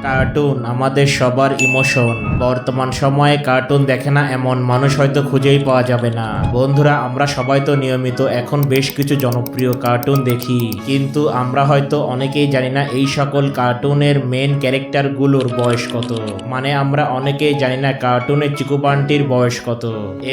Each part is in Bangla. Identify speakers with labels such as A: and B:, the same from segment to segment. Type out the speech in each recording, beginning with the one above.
A: কার্টুন আমাদের সবার ইমোশন। বর্তমান সময়ে কার্টুন দেখে না এমন মানুষ হয়তো খুঁজেই পাওয়া যাবে না। বন্ধুরা, আমরা সবাই তো নিয়মিত এখন বেশ কিছু জনপ্রিয় কার্টুন দেখি, কিন্তু আমরা হয়তো অনেকেই জানি না এই সকল কার্টুনের মেন ক্যারেক্টারগুলোর বয়স কত। মানে আমরা অনেকেই জানি না কার্টুনের চিকু বান্টির বয়স কত।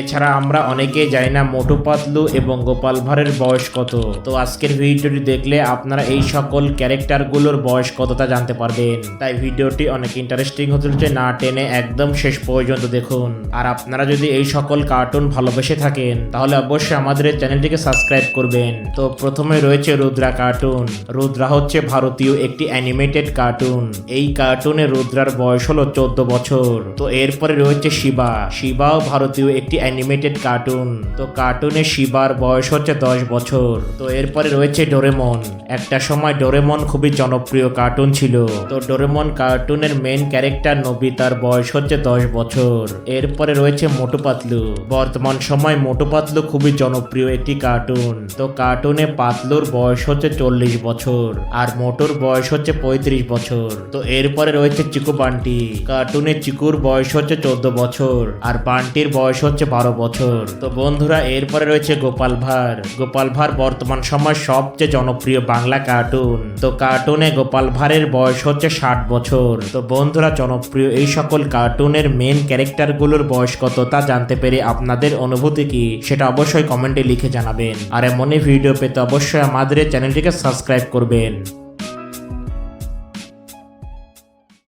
A: এছাড়া আমরা অনেকেই জানি না মোটু পাতলু এবং গোপাল ভাঁড়ের বয়স কত। তো আজকের ভিডিওটি দেখলে আপনারা এই সকল ক্যারেক্টারগুলোর বয়স কত তা জানতে পারবেন। তাই ভিডিওটি অনেক ইন্টারেস্টিং হতে চলেছে, না টেনে একদম শেষ পর্যন্ত দেখুন। আর আপনারা যদি এই সকল কার্টুন ভালোবেসে থাকেন তাহলে অবশ্যই আমাদের এই চ্যানেলটিকে সাবস্ক্রাইব করবেন। তো প্রথমে রয়েছে রুদ্রা কার্টুন। রুদ্রা হচ্ছে ভারতীয় একটি অ্যানিমেটেড কার্টুন। এই কার্টুনে রুদ্রার বয়স হলো 14 বছর। তো এরপরে রয়েছে শিবা। শিবাও ভারতীয় একটি অ্যানিমেটেড কার্টুন। তো কার্টুনে শিবার বয়স হচ্ছে 10 বছর। তো এরপরে রয়েছে ডোরেমন। একটা সময় ডোরেমন খুবই জনপ্রিয় কার্টুন ছিল। তো ডোরেমন কার্টুনের মেন ক্যারেক্টার নোবিতার বয়স হচ্ছে 10 বছর। এরপরে রয়েছে মোটু পাতলু। বর্তমান সময় মোটু পাতলু খুবই জনপ্রিয় একটি কার্টুন। তো কার্টুনে পাতলুর বয়স হচ্ছে 40 বছর আর মোটুর বয়স হচ্ছে 35 বছর। তো এরপরে রয়েছে চিকু বান্টি। কার্টুনে চিকুর বয়স হচ্ছে 14 বছর আর বান্টির বয়স হচ্ছে 12 বছর। তো বন্ধুরা, এরপরে রয়েছে গোপাল ভাঁড়। গোপাল ভাঁড় বর্তমান সময় সবচেয়ে জনপ্রিয় বাংলা কার্টুন। তো কার্টুনে গোপাল ভাঁড়ের বয়স হচ্ছে 60 বছর। তো বন্ধুরা, জনপ্রিয় এই সকল কার্টুনের মেন ক্যারেক্টারগুলোর বয়স কত তা জানতে পেরে আপনাদের অনুভূতি কি সেটা অবশ্যই কমেন্টে লিখে জানাবেন। আর এমনই ভিডিও পেতে অবশ্যই আমাদের চ্যানেলটিকে সাবস্ক্রাইব করবেন।